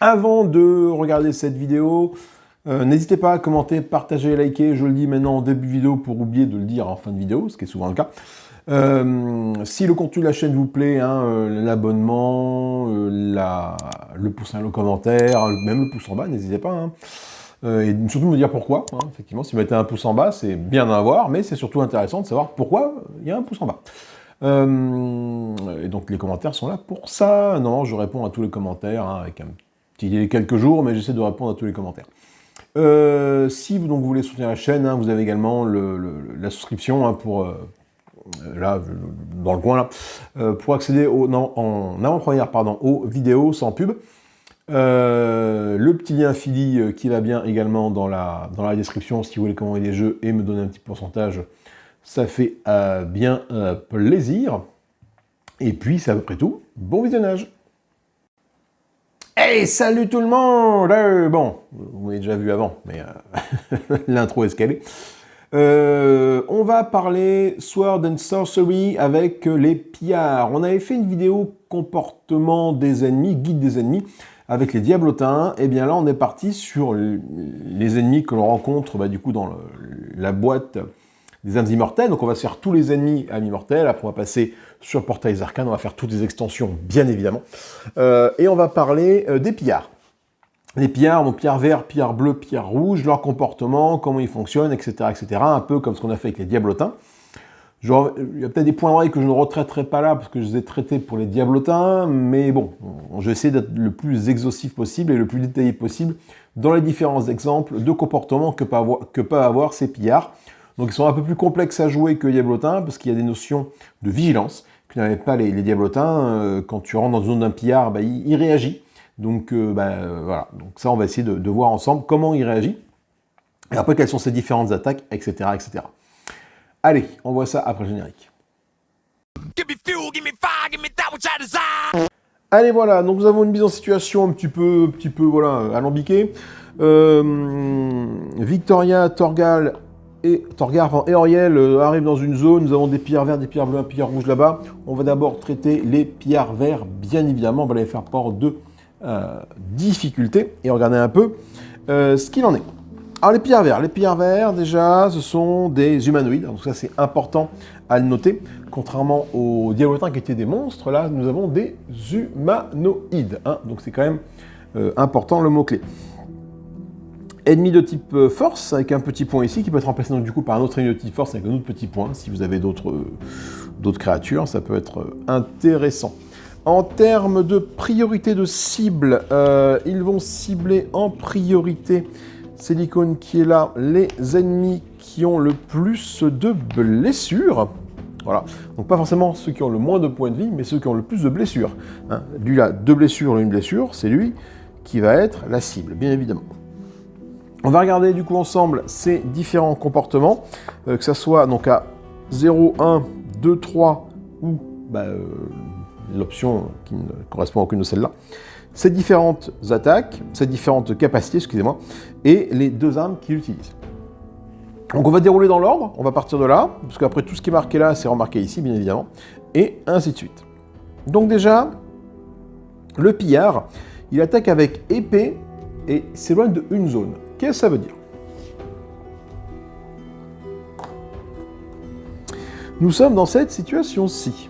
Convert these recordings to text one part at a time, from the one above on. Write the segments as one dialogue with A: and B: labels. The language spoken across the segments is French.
A: Avant de regarder cette vidéo, n'hésitez pas à commenter, partager, liker. Je le dis maintenant en début de vidéo pour oublier de le dire en fin de vidéo, ce qui est souvent le cas. Si le contenu de la chaîne vous plaît, l'abonnement, le pouce, le commentaire, même le pouce en bas, n'hésitez pas. Et surtout me dire pourquoi. Effectivement, si vous mettez un pouce en bas, c'est bien d'en avoir, mais c'est surtout intéressant de savoir pourquoi il y a un pouce en bas. Et donc les commentaires sont là pour ça. Non, je réponds à tous les commentaires avec un petit délai quelques jours, mais j'essaie de répondre à tous les commentaires. Si vous voulez soutenir la chaîne, vous avez également la souscription pour là, dans le coin là, pour accéder en avant-première aux vidéos sans pub. Le petit lien Affili qui va bien également dans la description si vous voulez commander des jeux et me donner un petit pourcentage, ça fait bien plaisir. Et puis c'est à peu près tout. Bon visionnage. Hey, salut tout le monde! Bon, vous m'avez déjà vu avant, mais l'intro est scalée. On va parler Sword and Sorcery avec les pillards. On avait fait une vidéo comportement des ennemis, guide des ennemis, avec les diablotins. Et bien là, on est parti sur les ennemis que l'on rencontre du coup dans la boîte des âmes immortelles. Donc on va se faire tous les ennemis âmes immortelles. Après, on va passer sur Portails Arcanes. On va faire toutes les extensions, bien évidemment. Et on va parler des pillards. Les pillards, donc pierre vert, pierre bleu, pierre rouge, leur comportement, comment ils fonctionnent, etc., etc. Un peu comme ce qu'on a fait avec les diablotins. Il y a peut-être des points d'oreille que je ne retraiterai pas là, parce que je les ai traités pour les diablotins, mais bon, je vais essayer d'être le plus exhaustif possible et le plus détaillé possible dans les différents exemples de comportement que peuvent avoir ces pillards. Donc ils sont un peu plus complexes à jouer que les diablotins, parce qu'il y a des notions de vigilance que n'avaient pas les diablotins. Quand tu rentres dans une zone d'un pillard, il réagit. Donc voilà, donc ça on va essayer de voir ensemble comment il réagit, et après quelles sont ses différentes attaques, etc. etc. Allez, on voit ça après le générique. Allez voilà, donc nous avons une mise en situation un petit peu voilà, alambiquée. Victoria, Torgal et Auriel arrivent dans une zone. Nous avons des pillards verts, des pillards bleus, un pillard rouge là-bas. On va d'abord traiter les pillards verts, bien évidemment. On va les faire part de difficulté et regarder un peu ce qu'il en est. Alors les pillards verts déjà ce sont des humanoïdes, donc ça c'est important à le noter, contrairement aux diablotins qui étaient des monstres, là nous avons des humanoïdes, donc c'est quand même important le mot-clé. Ennemi de type force avec un petit point ici qui peut être remplacé donc, du coup par un autre ennemi de type force avec un autre petit point. Si vous avez d'autres créatures, ça peut être intéressant. En termes de priorité de cible, ils vont cibler en priorité, c'est l'icône qui est là, les ennemis qui ont le plus de blessures. Voilà, donc pas forcément ceux qui ont le moins de points de vie, mais ceux qui ont le plus de blessures. Lui là, 2 blessures, une blessure, c'est lui qui va être la cible, bien évidemment. On va regarder du coup ensemble ces différents comportements, que ça soit donc à 0, 1, 2, 3 ou l'option qui ne correspond à aucune de celles-là, ces différentes attaques, ces différentes capacités, excusez-moi, et les 2 armes qu'il utilise. Donc on va dérouler dans l'ordre, on va partir de là, parce qu'après tout ce qui est marqué là, c'est remarqué ici, bien évidemment, et ainsi de suite. Donc déjà, le pillard, il attaque avec épée et s'éloigne de une zone. Qu'est-ce que ça veut dire? Nous sommes dans cette situation-ci.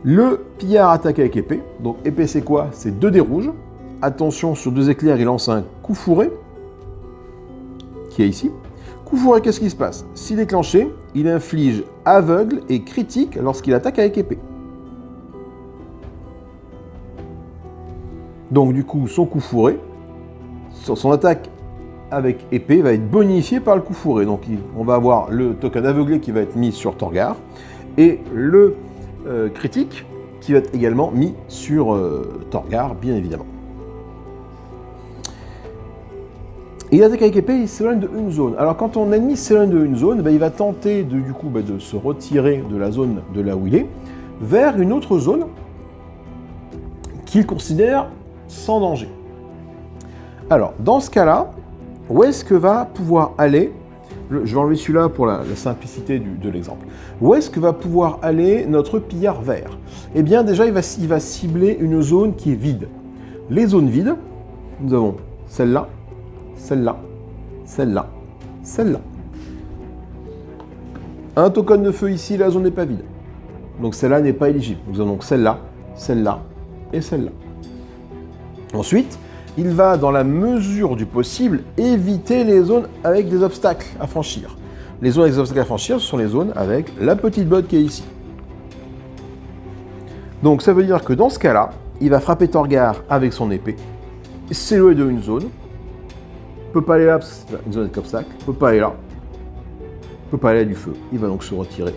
A: Le pillard attaque avec épée. Donc épée c'est quoi? C'est 2 dés rouges. Attention, sur 2 éclairs, il lance un coup fourré, qui est ici. Coup fourré, qu'est-ce qui se passe? Si déclenché, il inflige aveugle et critique lorsqu'il attaque avec épée. Donc du coup, son coup fourré, son attaque avec épée va être bonifiée par le coup fourré. Donc on va avoir le token aveuglé qui va être mis sur Torgal, et le critique qui va être également mis sur Torgal, bien évidemment. Et il attaque avec épée, il s'éloigne de une zone. Alors quand ton ennemi s'éloigne de une zone, il va tenter de se retirer de la zone de là où il est, vers une autre zone qu'il considère sans danger. Alors dans ce cas-là, où est-ce que va pouvoir aller Je vais enlever celui-là pour la simplicité de l'exemple. Où est-ce que va pouvoir aller notre pillard vert? Eh bien, déjà, il va cibler une zone qui est vide. Les zones vides, nous avons celle-là, celle-là, celle-là, celle-là. Un token de feu ici, la zone n'est pas vide. Donc celle-là n'est pas éligible. Nous avons donc celle-là, celle-là et celle-là. Ensuite, il va, dans la mesure du possible, éviter les zones avec des obstacles à franchir. Les zones avec des obstacles à franchir, ce sont les zones avec la petite botte qui est ici. Donc ça veut dire que dans ce cas-là, il va frapper Torgar avec son épée, s'éloigner de une zone, peut pas aller là parce que c'est une zone avec obstacle, peut pas aller là, peut pas aller à du feu. Il va donc se retirer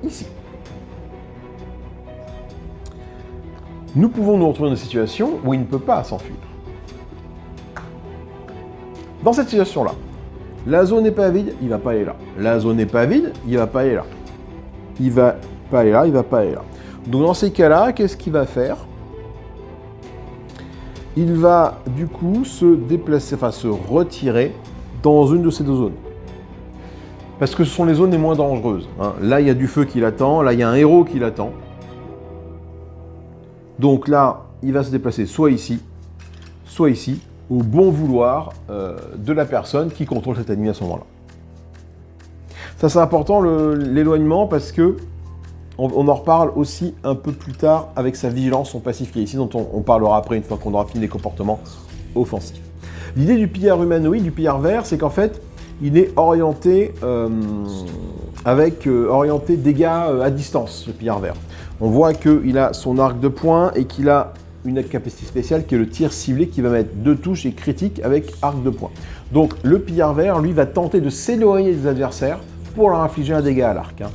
A: ici. Nous pouvons nous retrouver dans une situation où il ne peut pas s'enfuir. Dans cette situation-là, la zone n'est pas vide, il ne va pas aller là. La zone n'est pas vide, il ne va pas aller là. Il ne va pas aller là, il ne va pas aller là. Donc dans ces cas-là, qu'est-ce qu'il va faire? Il va du coup se déplacer, enfin se retirer dans une de ces deux zones. Parce que ce sont les zones les moins dangereuses. Hein. Là, il y a du feu qui l'attend, là, il y a un héros qui l'attend. Donc là, il va se déplacer soit ici, au bon vouloir de la personne qui contrôle cet ennemi à ce moment-là. Ça, c'est important, l'éloignement, parce que on en reparle aussi un peu plus tard avec sa vigilance, son passif qui est ici, dont on parlera après une fois qu'on aura fini les comportements offensifs. L'idée du pillard humanoïde, du pillard vert, c'est qu'en fait, il est orienté orienté dégâts à distance, le pillard vert. On voit qu'il a son arc de poing et qu'il a une capacité spéciale qui est le tir ciblé qui va mettre 2 touches et critique avec arc de poing. Donc le pillard vert, lui, va tenter de s'éloigner des adversaires pour leur infliger un dégât à l'arc. Hein.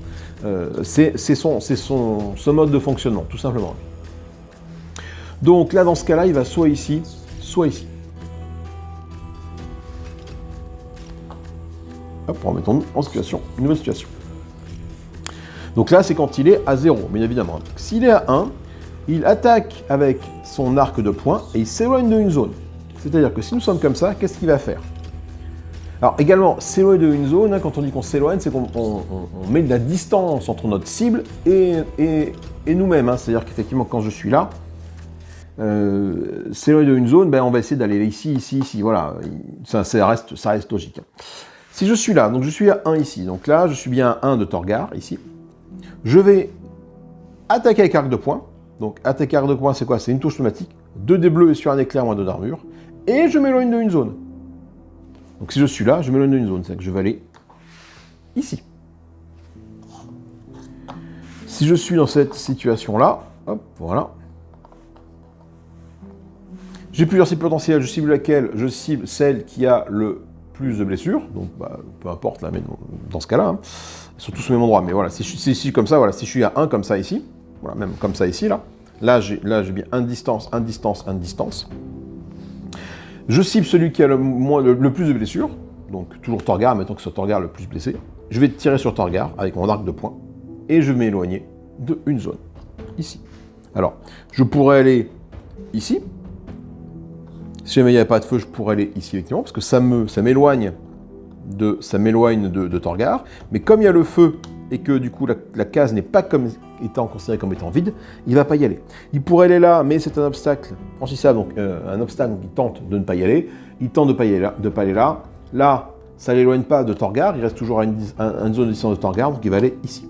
A: C'est ce mode de fonctionnement, tout simplement. Donc là, dans ce cas-là, il va soit ici, soit ici. Hop, remettons-nous en situation, une nouvelle situation. Donc là, c'est quand il est à 0, bien évidemment. S'il est à 1, il attaque avec son arc de poing et il s'éloigne d'une zone. C'est-à-dire que si nous sommes comme ça, qu'est-ce qu'il va faire? Alors également, s'éloigner d'une zone, hein, quand on dit qu'on s'éloigne, c'est qu'on met de la distance entre notre cible et nous-mêmes. Hein. C'est-à-dire qu'effectivement, quand je suis là, s'éloigner d'une zone, ben, on va essayer d'aller ici, ici, ici. Voilà, ça reste logique. Hein. Si je suis là, donc je suis à 1 ici, donc là, je suis bien à 1 de Torgar, ici. Je vais attaquer avec arc de poing. Donc attaquer arc de poing, c'est quoi? C'est une touche automatique. 2 dés bleus et sur un éclair, moins 2 d'armure. Et je m'éloigne d'une zone. Donc si je suis là, je m'éloigne d'une zone. C'est-à-dire que je vais aller ici. Si je suis dans cette situation-là, hop, voilà. J'ai plusieurs cibles potentielles. Je cible laquelle? Je cible celle qui a le plus de blessures. Donc bah, peu importe, là, mais dans ce cas-là. Hein. Ils sont tous au même endroit, mais voilà, si je suis ici comme ça, voilà, si je suis à 1 comme ça ici, voilà, même comme ça ici, là j'ai bien une distance. Je cible celui qui a le plus de blessures, donc toujours Torgar, mettons que ce soit Torgar le plus blessé. Je vais tirer sur Torgar avec mon arc de poing, et je vais m'éloigner d'une zone, ici. Alors, je pourrais aller ici. Si jamais il n'y avait pas de feu, je pourrais aller ici, effectivement, parce que ça m'éloigne de Torgar, mais comme il y a le feu et que du coup la case n'est pas considérée comme étant vide, il ne va pas y aller. Il pourrait aller là, mais c'est un obstacle franchissable, donc un obstacle, donc il tente de ne pas y aller. Il tente de ne pas aller là. Là, ça ne l'éloigne pas de Torgar, il reste toujours à une zone de distance de Torgar, donc il va aller ici.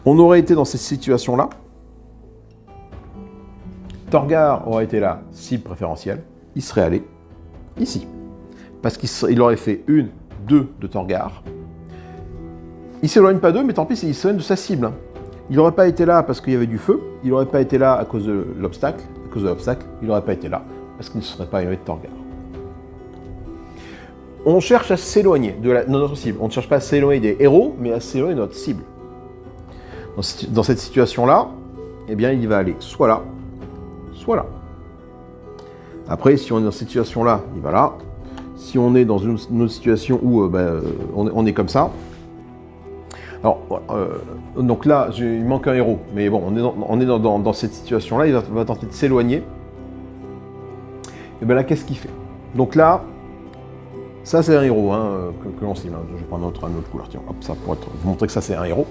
A: On aurait été dans cette situation-là. Torgar aurait été la cible préférentielle. Il serait allé ici. Parce qu'il aurait fait 1, 2 de Torgar. Il ne s'éloigne pas d'eux, mais tant pis, il s'éloigne de sa cible. Hein. Il n'aurait pas été là parce qu'il y avait du feu. Il n'aurait pas été là à cause de l'obstacle. Il n'aurait pas été là parce qu'il ne serait pas éloigné de Torgar. On cherche à s'éloigner de notre cible. On ne cherche pas à s'éloigner des héros, mais à s'éloigner de notre cible. Dans cette situation-là, eh bien, il va aller soit là, soit là. Après, si on est dans cette situation-là, il va là. Si on est dans une autre situation où on est comme ça. Alors, donc là, il manque un héros. Mais bon, on est dans cette situation-là. Il va tenter de s'éloigner. Et bien là, qu'est-ce qu'il fait? Donc là, Ça, c'est un héros que l'on cible. Je vais prendre un autre couleur. Tiens, hop, ça pour vous montrer que ça, c'est un héros.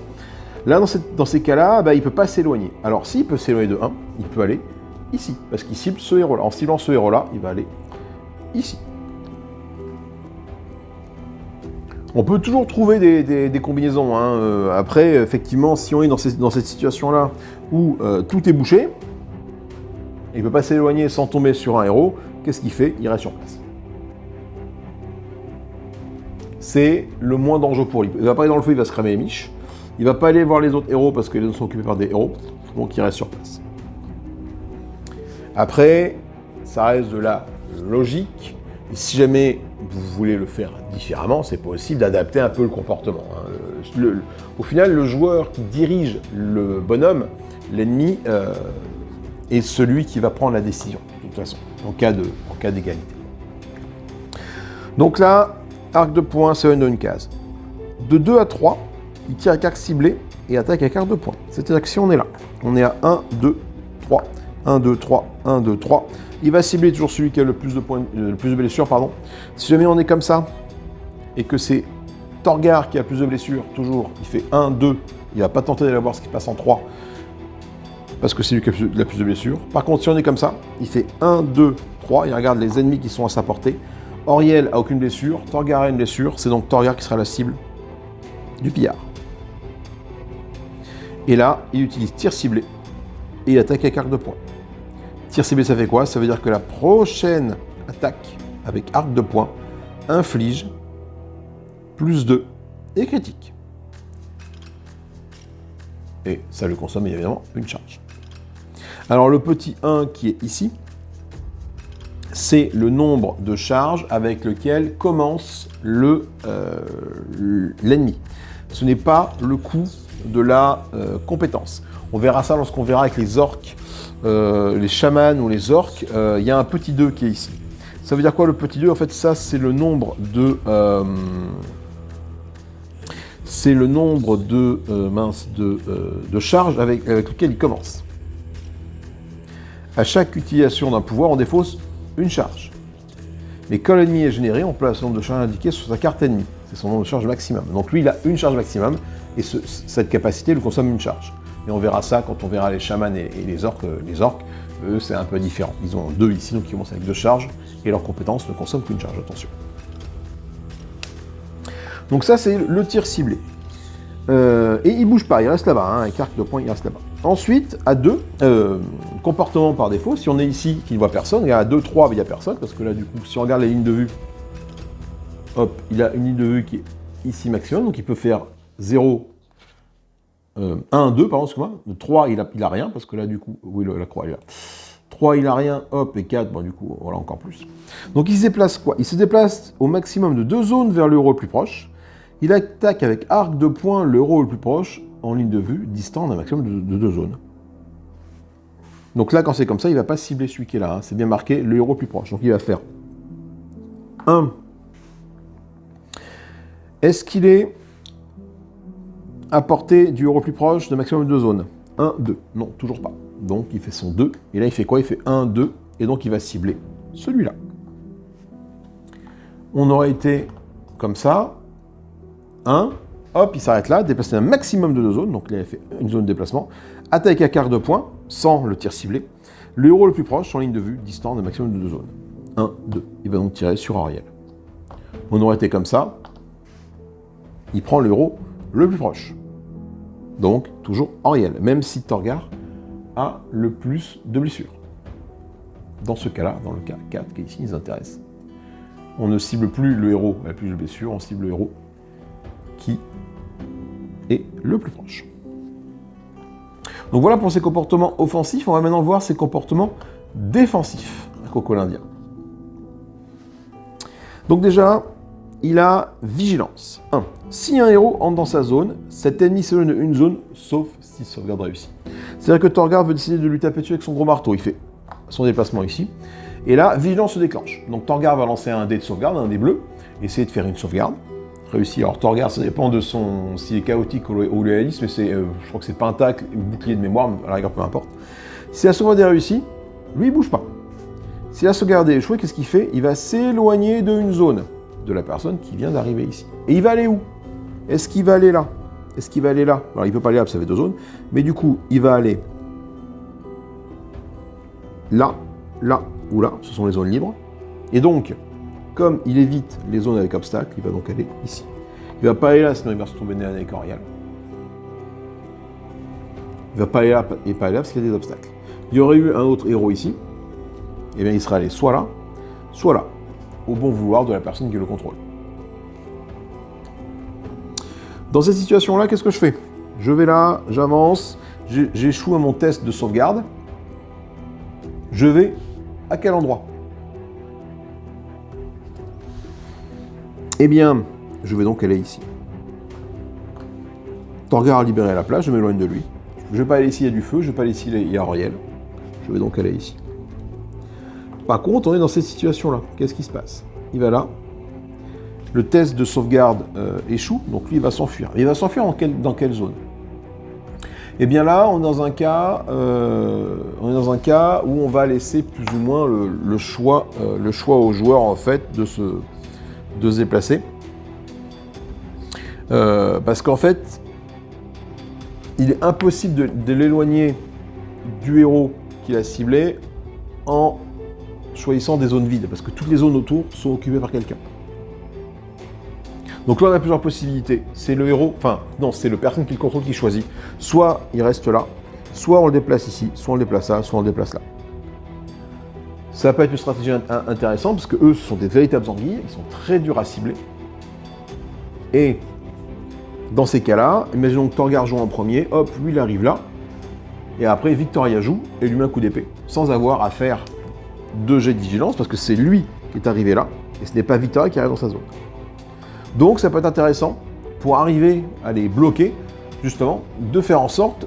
A: Là, dans ces cas-là, il ne peut pas s'éloigner. Alors, s'il peut s'éloigner de 1, il peut aller ici, parce qu'il cible ce héros-là. En ciblant ce héros-là, il va aller ici. On peut toujours trouver des combinaisons. Après, effectivement, si on est dans cette situation-là où tout est bouché, il ne peut pas s'éloigner sans tomber sur un héros, qu'est-ce qu'il fait? Il reste sur place. C'est le moins dangereux pour lui. Il va pas aller dans le feu, il va se cramer les miches. Il va pas aller voir les autres héros parce que les autres sont occupés par des héros, donc il reste sur place. Après, ça reste de la logique. Et si jamais vous voulez le faire différemment, c'est possible d'adapter un peu le comportement. Au final, le joueur qui dirige le bonhomme, l'ennemi, est celui qui va prendre la décision, de toute façon, en cas d'égalité. Donc là, arc de poing, ça donne une case. De 2 à 3, il tire avec arc ciblé et attaque avec arc de poing. C'est-à-dire que si on est là, on est à 1, 2, 3, 1, 2, 3, 1, 2, 3. Il va cibler toujours celui qui a le plus de blessures, pardon. Si jamais on est comme ça, et que c'est Torgar qui a le plus de blessures, toujours, il fait 1, 2, il va pas tenter d'aller voir ce qui passe en 3, parce que c'est lui qui a la plus de blessures. Par contre, si on est comme ça, il fait 1, 2, 3, il regarde les ennemis qui sont à sa portée. Auriel a aucune blessure, Torgar a une blessure, c'est donc Torgar qui sera la cible du pillard. Et là, il utilise tir ciblé, et il attaque avec arc de poing. Tir ciblé, ça fait quoi? Ça veut dire que la prochaine attaque avec arc de poing inflige plus 2 et critique. Et ça le consomme évidemment une charge. Alors le petit 1 qui est ici, c'est le nombre de charges avec lequel commence l'ennemi. Ce n'est pas le coût de la compétence. On verra ça lorsqu'on verra avec les orques, les chamans ou les orques. Il y a un petit 2 qui est ici. Ça veut dire quoi le petit 2? En fait, ça c'est le nombre de charges avec lequel il commence. À chaque utilisation d'un pouvoir, on défausse une charge. Mais quand l'ennemi est généré, on place le nombre de charges indiqué sur sa carte ennemie. C'est son nombre de charges maximum. Donc lui, il a une charge maximum, et cette capacité lui consomme une charge. Et on verra ça quand on verra les chamans et les orques. Les orques, eux, c'est un peu différent. Ils ont 2 ici, donc ils commencent avec 2 charges, et leur compétence ne consomme qu'une charge, attention. Donc ça, c'est le tir ciblé. Et il bouge pas, il reste là-bas, avec arc de poing, il reste là-bas. Ensuite, à 2, comportement par défaut, si on est ici, qu'il ne voit personne, il y a à 2, 3, il n'y a personne, parce que là, du coup, si on regarde les lignes de vue, hop, il a une ligne de vue qui est ici maximum, donc il peut faire 0, 1, 2, pardon, excuse-moi. 3, il a rien, parce que là, du coup, oui, la croix est là. 3, il a rien, hop, et 4, bon, du coup, voilà, encore plus. Donc il se déplace quoi? Il se déplace au maximum de 2 zones vers l'euro le plus proche. Il attaque avec arc de poing l'euro le plus proche, en ligne de vue, distant d'un maximum de 2 zones. Donc là, quand c'est comme ça, il ne va pas cibler celui qui est là. C'est bien marqué, le héros le plus proche. Donc il va faire 1. Est-ce qu'il est à portée du héros plus proche de maximum de 2 zones? 1, 2. Non, toujours pas. Donc il fait son 2. Et là, il fait quoi? Il fait 1, 2. Et donc il va cibler celui-là. On aurait été comme ça. 1. Hop, il s'arrête là. Déplacer un maximum de 2 zones. Donc là, il fait une zone de déplacement. Attaque à quart de poing, sans le tir ciblé. Le héros le plus proche, en ligne de vue, distant d'un maximum de 2 zones. 1, 2. Il va donc tirer sur Auriel. On aurait été comme ça. Il prend le héros le plus proche. Donc, toujours Auriel, même si Torgar a le plus de blessures. Dans ce cas-là, dans le cas 4 qui ici nous intéresse, on ne cible plus le héros avec le plus de blessures, on cible le héros qui est le plus proche. Donc voilà pour ses comportements offensifs. On va maintenant voir ses comportements défensifs, un coco l'Indien. Donc déjà, il a vigilance. 1. Si un héros entre dans sa zone, cet ennemi s'éloigne d'une zone, sauf si sauvegarde réussit. C'est-à-dire que Torgar veut décider de lui taper dessus avec son gros marteau. Il fait son déplacement ici. Et là, vigilance se déclenche. Donc Torgar va lancer un dé de sauvegarde, un dé bleu, essayer de faire une sauvegarde. Réussi. Alors Torgar, ça dépend de s'il est chaotique ou réaliste, mais je crois que c'est pentacle ou bouclier de mémoire, à la rigueur, peu importe. Si la sauvegarde est réussie, lui, il bouge pas. Si la sauvegarde est échouée, qu'est-ce qu'il fait? Il va s'éloigner d'une zone. de la personne qui vient d'arriver ici. Et il va aller où? Est-ce qu'il va aller là? Est-ce qu'il va aller là? Alors il ne peut pas aller là parce que ça fait 2 zones, mais du coup, il va aller là, là ou là, ce sont les zones libres. Et donc, comme il évite les zones avec obstacles, il va donc aller ici. Il ne va pas aller là, sinon il va se tomber nez avec Oriel. Il ne va pas aller là et pas aller là parce qu'il y a des obstacles. Il y aurait eu un autre héros ici, et bien il serait allé soit là, au bon vouloir de la personne qui le contrôle. Dans cette situation-là, qu'est-ce que je fais? Je vais là, j'avance, j'échoue à mon test de sauvegarde. Je vais à quel endroit? Eh bien, je vais donc aller ici. Torgar a libéré la place, je m'éloigne de lui. Je ne vais pas aller ici, il y a du feu, je ne vais pas aller ici, il y a Auriel. Je vais donc aller ici. Par contre, on est dans cette situation-là. Qu'est-ce qui se passe? Il va là. Le test de sauvegarde échoue, donc lui, il va s'enfuir. Il va s'enfuir dans quelle zone? Eh bien là, on est dans un cas où on va laisser plus ou moins le choix aux joueurs, en fait, de se déplacer. Parce qu'en fait, il est impossible de l'éloigner du héros qu'il a ciblé en choisissant des zones vides, parce que toutes les zones autour sont occupées par quelqu'un. Donc là, on a plusieurs possibilités. C'est le héros, enfin, non, c'est le personne qui le contrôle qui choisit. Soit il reste là, soit on le déplace ici, soit on le déplace là, soit on le déplace là. Ça peut être une stratégie intéressante, parce que eux, ce sont des véritables anguilles, ils sont très durs à cibler. Et dans ces cas-là, imaginons que Torgar joue en premier, hop, lui il arrive là, et après Victoria joue et lui met un coup d'épée, sans avoir à faire 2 jets de vigilance, parce que c'est lui qui est arrivé là, et ce n'est pas Victoria qui arrive dans sa zone. Donc ça peut être intéressant, pour arriver à les bloquer, justement, de faire en sorte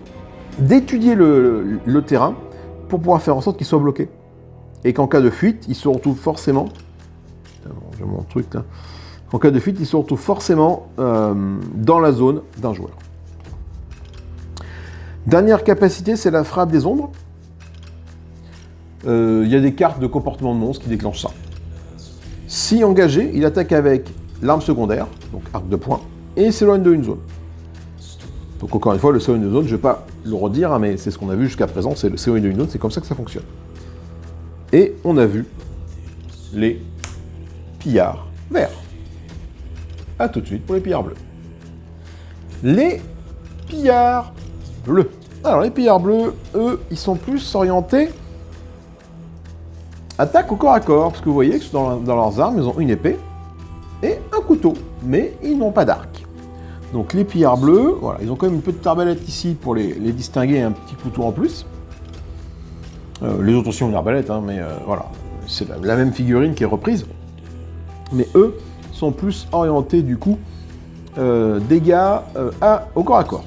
A: d'étudier le terrain, pour pouvoir faire en sorte qu'ils soient bloqués. Et qu'en cas de fuite, ils se retrouvent forcément... J'ai mon truc là. En cas de fuite, ils se retrouvent forcément dans la zone d'un joueur. Dernière capacité, c'est la frappe des ombres. Il y a des cartes de comportement de monstre qui déclenchent ça. Si engagé, il attaque avec l'arme secondaire, donc arc de poing, et s'éloigne d'une zone. Donc encore une fois, le s'éloigne d'une zone, je ne vais pas le redire, hein, mais c'est ce qu'on a vu jusqu'à présent, c'est le s'éloigne d'une zone, c'est comme ça que ça fonctionne. Et on a vu les pillards verts. A tout de suite pour les pillards bleus. Les pillards bleus. Alors les pillards bleus, eux, ils sont plus orientés attaque au corps à corps, parce que vous voyez que dans leurs armes, ils ont une épée et un couteau, mais ils n'ont pas d'arc. Donc les pillards bleus, voilà, ils ont quand même une petite arbalète ici pour les distinguer et un petit couteau en plus. Les autres aussi ont une arbalète, hein, mais voilà, c'est la même figurine qui est reprise. Mais eux sont plus orientés du coup dégâts au corps à corps.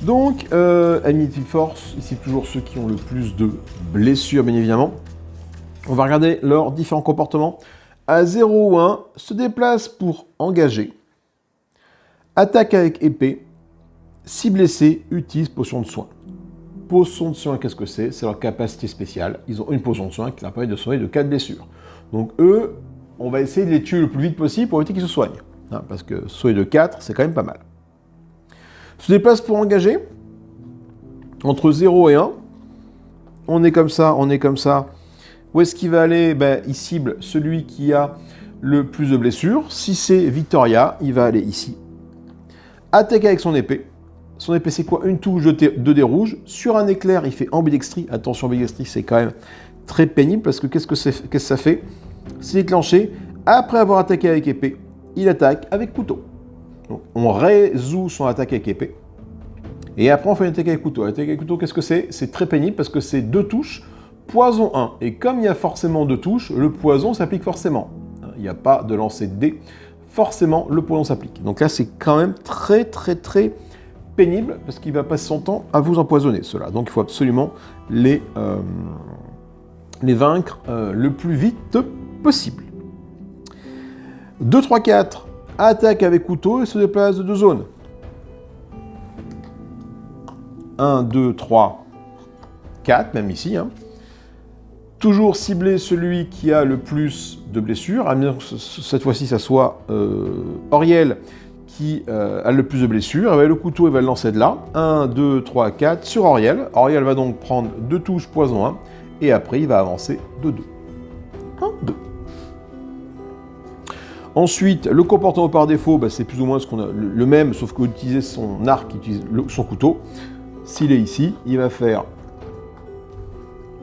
A: Donc, Enmity Force, ici toujours ceux qui ont le plus de blessures, bien évidemment. On va regarder leurs différents comportements. À 0 ou 1, se déplace pour engager, attaque avec épée, si blessé, utilise potion de soin. Potion de soin, qu'est-ce que c'est? C'est leur capacité spéciale. Ils ont une potion de soin qui leur permet de soigner de 4 blessures. Donc eux, on va essayer de les tuer le plus vite possible pour éviter qu'ils se soignent. Hein, parce que soigner de 4, c'est quand même pas mal. Se déplace pour engager, entre 0 et 1. On est comme ça, on est comme ça. Où est-ce qu'il va aller? Ben, il cible celui qui a le plus de blessures. Si c'est Victoria, il va aller ici. Attaque avec son épée. Son épée, c'est quoi? Une touche de 2 dés rouges. Sur un éclair, il fait ambidextrie. Attention, ambidextrie, c'est quand même très pénible parce que qu'est-ce que ça fait? C'est déclenché. Après avoir attaqué avec épée, il attaque avec couteau. Donc, on résout son attaque avec épée. Et après, on fait une attaque avec couteau. L'attaque avec couteau, qu'est-ce que c'est? C'est très pénible parce que c'est 2 touches. Poison 1, et comme il y a forcément 2 touches, le poison s'applique forcément. Il n'y a pas de lancer de dés, forcément le poison s'applique. Donc là, c'est quand même très pénible, parce qu'il va passer son temps à vous empoisonner, cela. Donc il faut absolument les vaincre le plus vite possible. 2, 3, 4, attaque avec couteau et se déplace de 2 zones. 1, 2, 3, 4, même ici, hein. Toujours cibler celui qui a le plus de blessures. À bien que cette fois-ci, ça soit Auriel qui a le plus de blessures. Et bien, le couteau, il va le lancer de là. 1, 2, 3, 4 sur Auriel. Auriel va donc prendre 2 touches poison 1. Et après, il va avancer de 2. 1, 2. Ensuite, le comportement par défaut, c'est plus ou moins ce qu'on a, le même, sauf qu'au utiliser son arc, il utilise son couteau. S'il est ici, il va faire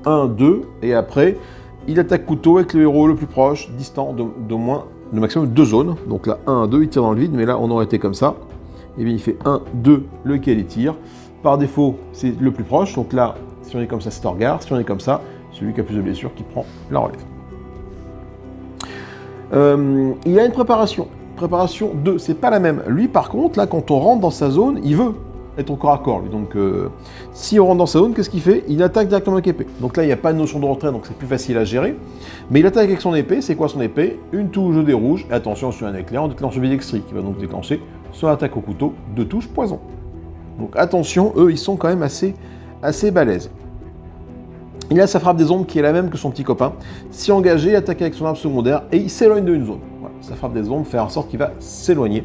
A: 1, 2, et après, il attaque couteau avec le héros le plus proche, distant de moins, de maximum 2 zones. Donc là, 1, 2, il tire dans le vide, mais là, on aurait été comme ça. Et bien, il fait 1, 2, lequel il tire. Par défaut, c'est le plus proche. Donc là, si on est comme ça, c'est Torgar. Si on est comme ça, celui qui a plus de blessures qui prend la relève. Il a une préparation. Préparation 2, c'est pas la même. Lui, par contre, là, quand on rentre dans sa zone, il veut être au corps à corps, lui. Donc, si on rentre dans sa zone, qu'est-ce qu'il fait? Il attaque directement avec épée. Donc là, il n'y a pas de notion de retrait, donc c'est plus facile à gérer. Mais il attaque avec son épée. C'est quoi son épée? Une touche de dé rouge. Et attention, sur un éclair, on déclenche le bidextrie, qui va donc déclencher son attaque au couteau, 2 touches poison. Donc attention, eux, ils sont quand même assez balèzes. Il a sa frappe des ombres qui est la même que son petit copain. Si engagé, il attaque avec son arme secondaire et il s'éloigne d'une zone. Voilà. Sa frappe des ombres fait en sorte qu'il va s'éloigner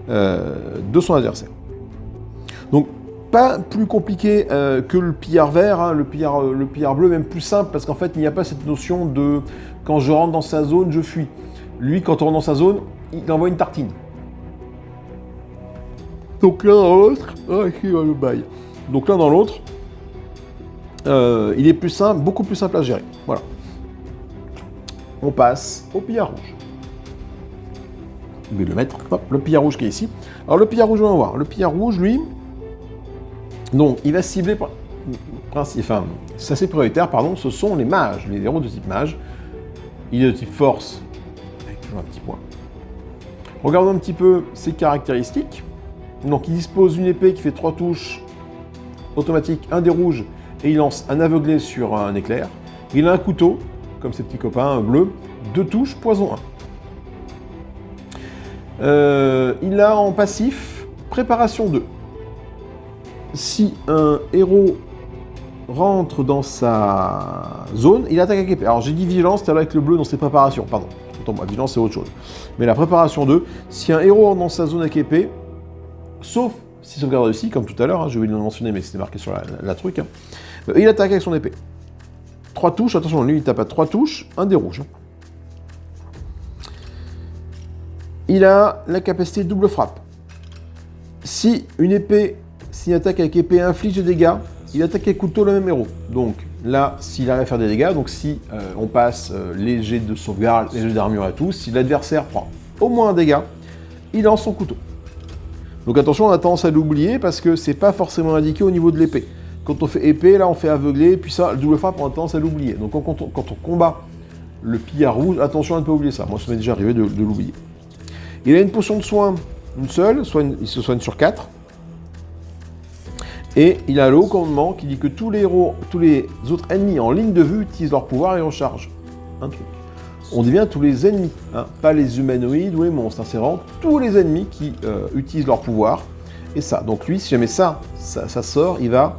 A: de son adversaire. Donc, pas plus compliqué que le pillard vert, hein, le pillard bleu, même plus simple, parce qu'en fait, il n'y a pas cette notion de quand je rentre dans sa zone, je fuis. Lui, quand on rentre dans sa zone, il envoie une tartine. Donc l'un dans l'autre, le bail. Donc l'un dans l'autre, il est plus simple, beaucoup plus simple à gérer. Voilà. On passe au pillard rouge. Je vais le mettre, hop, le pillard rouge qui est ici. Alors le pillard rouge, on va voir. Le pillard rouge, lui, donc il va cibler, enfin, c'est assez prioritaire, pardon, ce sont les mages, les héros de type mage. Il est de type force, avec un petit point. Regardons un petit peu ses caractéristiques. Donc il dispose d'une épée qui fait 3 touches automatiques, un dé rouge, et il lance un aveuglé sur un éclair. Il a un couteau, comme ses petits copains, un bleu, 2 touches, poison 1. Il a en passif préparation 2. Si un héros rentre dans sa zone, il attaque avec épée. Alors j'ai dit vigilance, c'est avec le bleu dans ses préparations, pardon. Moi, vigilance c'est autre chose. Mais la préparation 2, si un héros rentre dans sa zone avec épée, sauf si sauvegarde réussi, comme tout à l'heure, je vais le mentionner, mais c'était marqué sur la truc, il attaque avec son épée. 3 touches, attention, lui il tape à 3 touches, un dé rouge. Il a la capacité double frappe. Si une attaque avec épée inflige des dégâts, il attaque avec couteau le même héros. Donc là, s'il arrive à faire des dégâts, donc si on passe les jets de sauvegarde, les jets d'armure et tout, si l'adversaire prend au moins un dégât, il lance son couteau. Donc attention, on a tendance à l'oublier parce que c'est pas forcément indiqué au niveau de l'épée. Quand on fait épée, là on fait aveugler, puis ça, le double frappe, on a tendance à l'oublier. Donc quand on combat le pillard rouge, attention à ne pas oublier ça. Moi, ça m'est déjà arrivé de l'oublier. Il a une potion de soin, une seule, il se soigne sur 4. Et il a le haut commandement qui dit que tous les autres ennemis en ligne de vue utilisent leur pouvoir et rechargent. Un truc. On dit bien tous les ennemis, hein, pas les humanoïdes ou les monstres, hein, c'est vraiment tous les ennemis qui utilisent leur pouvoir. Et ça, donc lui, si jamais ça sort, il va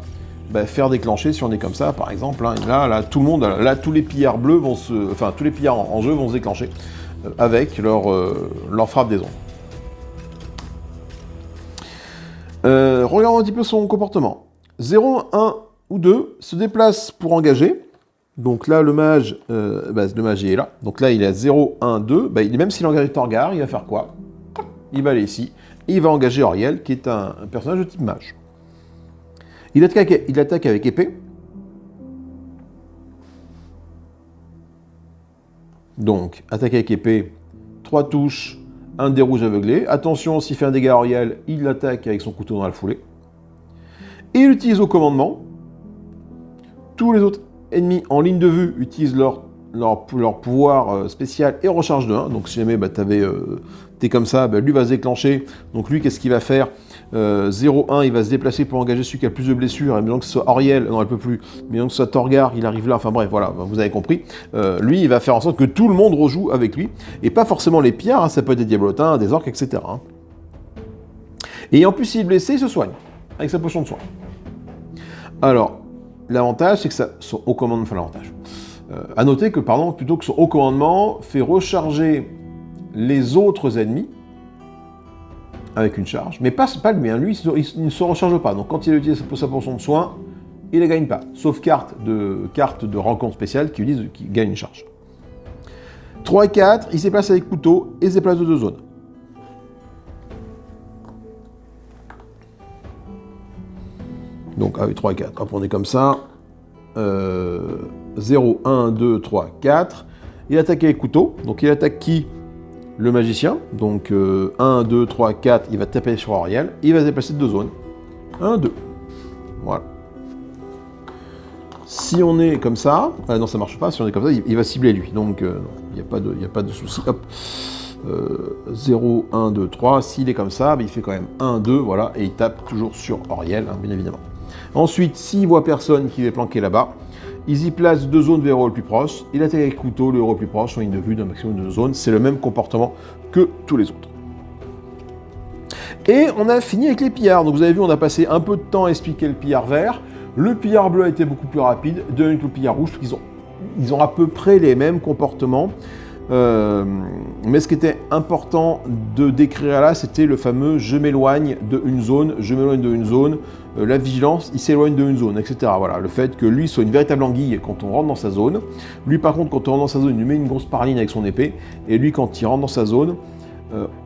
A: faire déclencher, si on est comme ça, par exemple, hein, là, tout le monde, là, tous les pillards bleus vont tous les pillards en jeu vont se déclencher avec leur frappe des ombres. Regardons un petit peu son comportement. 0, 1 ou 2 se déplace pour engager. Donc là, le mage il est là. Donc là, il est à 0, 1, 2. Même s'il engage Torgar, il va faire quoi? Il va aller ici. Et il va engager Auriel, qui est un personnage de type mage. Il attaque avec épée. Donc, attaque avec épée, 3 touches, un dé rouge aveuglé. Attention, s'il fait un dégât à Auriel, il l'attaque avec son couteau dans la foulée. Et il utilise au commandement. Tous les autres ennemis en ligne de vue utilisent leur pouvoir spécial et recharge de 1. Donc si jamais t'es comme ça, lui va se déclencher. Donc lui, qu'est-ce qu'il va faire? 0-1, il va se déplacer pour engager celui qui a le plus de blessures. Et bien que ce soit Auriel, non elle peut plus, mais que ce soit Torgar, il arrive là, enfin bref, voilà, vous avez compris. Lui, il va faire en sorte que tout le monde rejoue avec lui. Et pas forcément les pillards, hein, ça peut être des diablotins, des orques, etc. Hein. Et en plus, s'il est blessé, il se soigne, avec sa potion de soin. Alors, l'avantage, c'est que ça, au commandement, enfin l'avantage. À noter que, pardon, plutôt que son haut commandement fait recharger les autres ennemis avec une charge, mais pas lui, hein. Lui il ne se recharge pas, donc quand il utilise sa potion de soin, il ne gagne pas, sauf carte de rencontre spéciale qui gagne une charge. 3 et 4, il se déplace avec couteau et se déplace de 2 zones. Donc avec 3 et 4, hop, on est comme ça. 0, 1, 2, 3, 4. Il attaque avec couteau, donc il attaque qui? Le magicien. Donc 1, 2, 3, 4, il va taper sur Auriel. Il va se déplacer de 2 zones. 1, 2. Voilà. Si on est comme ça, non ça marche pas, si on est comme ça, il va cibler lui. Donc il n'y a pas de souci. Hop. 0, 1, 2, 3. S'il est comme ça, il fait quand même 1, 2, voilà, et il tape toujours sur Auriel, hein, bien évidemment. Ensuite, s'il voit personne qui est planqué là-bas, il y place 2 zones vers le héros le plus proche. Il attaque avec couteau le héros le plus proche, en ligne de vue d'un maximum de 2 zones. C'est le même comportement que tous les autres. Et on a fini avec les pillards. Donc vous avez vu, on a passé un peu de temps à expliquer le pillard vert. Le pillard bleu a été beaucoup plus rapide, de même que le pillard rouge, parce qu'ils ont à peu près les mêmes comportements. Mais ce qui était important de décrire là, c'était le fameux « je m'éloigne de une zone »,« je m'éloigne de une zone », la vigilance, il s'éloigne de une zone, etc. Voilà, le fait que lui soit une véritable anguille quand on rentre dans sa zone. Lui, par contre, quand on rentre dans sa zone, il nous met une grosse paraline avec son épée. Et lui, quand il rentre dans sa zone,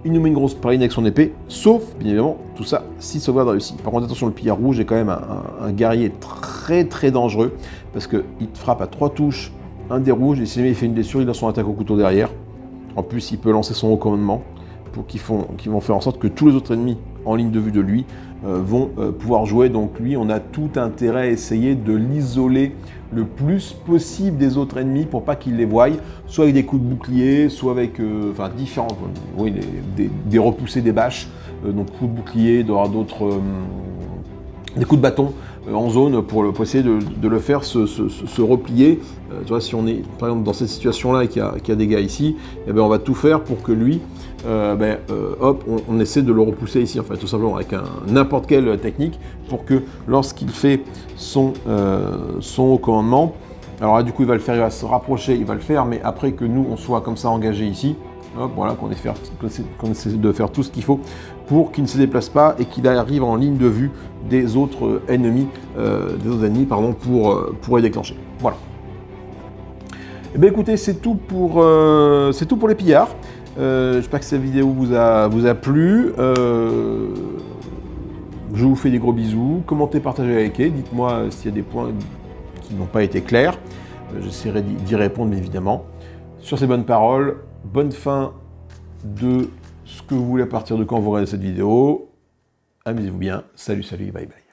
A: il nous met une grosse paraline avec son épée, sauf, bien évidemment, tout ça, si sauvegarde réussit. Par contre, attention, le pillard rouge est quand même un guerrier très très dangereux, parce qu'il te frappe à 3 touches, un des rouges, et si jamais il fait une blessure, il a son attaque au couteau derrière. En plus, il peut lancer son haut commandement, qui vont faire en sorte que tous les autres ennemis en ligne de vue de lui vont pouvoir jouer. Donc lui, on a tout intérêt à essayer de l'isoler le plus possible des autres ennemis pour pas qu'ils les voient, soit avec des coups de bouclier, soit avec différents, oui, des repoussés, des bâches, donc coups de bouclier, d'autres, des coups de bâton en zone pour essayer de le faire se replier. Tu vois, si on est par exemple dans cette situation-là et qu'il y a des gars ici, eh ben, on va tout faire pour que lui, hop, on essaie de le repousser ici, en fait, tout simplement avec n'importe quelle technique pour que lorsqu'il fait son haut commandement, alors là, du coup, il va se rapprocher, il va le faire, mais après que nous, on soit comme ça engagé ici, hop, voilà, qu'on essaie de faire tout ce qu'il faut pour qu'il ne se déplace pas et qu'il arrive en ligne de vue des autres ennemis, pour les déclencher. Voilà. Eh bien écoutez, c'est tout pour les pillards. J'espère que cette vidéo vous a plu. Je vous fais des gros bisous. Commentez, partagez, likez. Dites-moi s'il y a des points qui n'ont pas été clairs. J'essaierai d'y répondre, évidemment. Sur ces bonnes paroles, bonne fin de ce que vous voulez à partir de quand vous regardez cette vidéo. Amusez-vous bien. Salut, salut, bye bye.